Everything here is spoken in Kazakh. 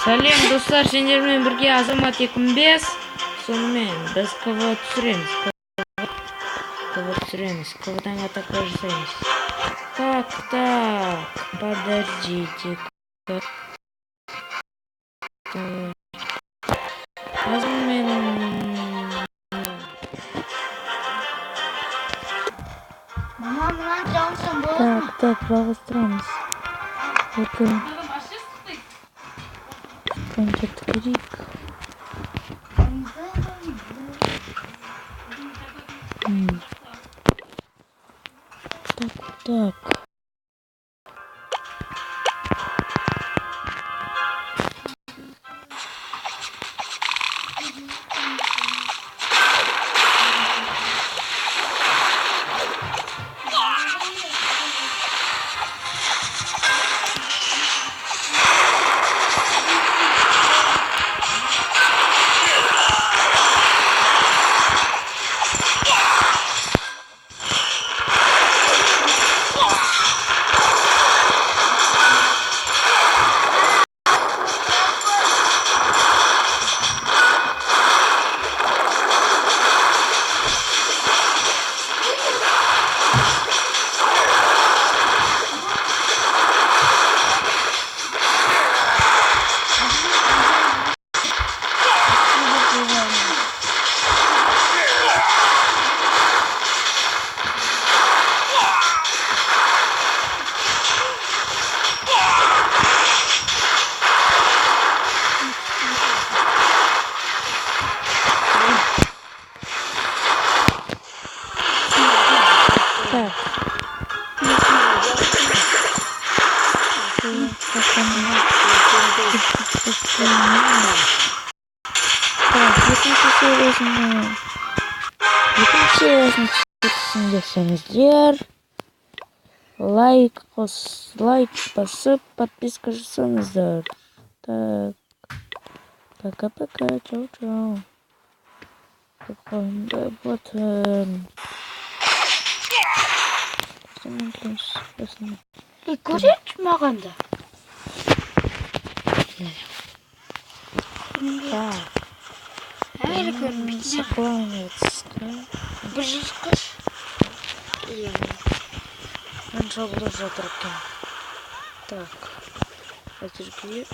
Сәлем достар, сендермен бірге Азамат 2005. Сонымен біз КВ түсіреміз. КВ-дан атака жасаймыз. Так, подождите. Азаммен... Мама, мына жаңсын болды ма? Так, жалғастырамыз. Bakın. Önce tıkırık. Так. Екінші сериясын түсінсеңіздер, лайк басып, подписка жасаңыздар. Так, пока-пока, чау-чау. Какой-то ботан. Көрсетші мағанда. Так. Әлі көрмейді. Сакланецка. Бір жылқыш. Мен жабылып жатыр екен. Так. Әзірге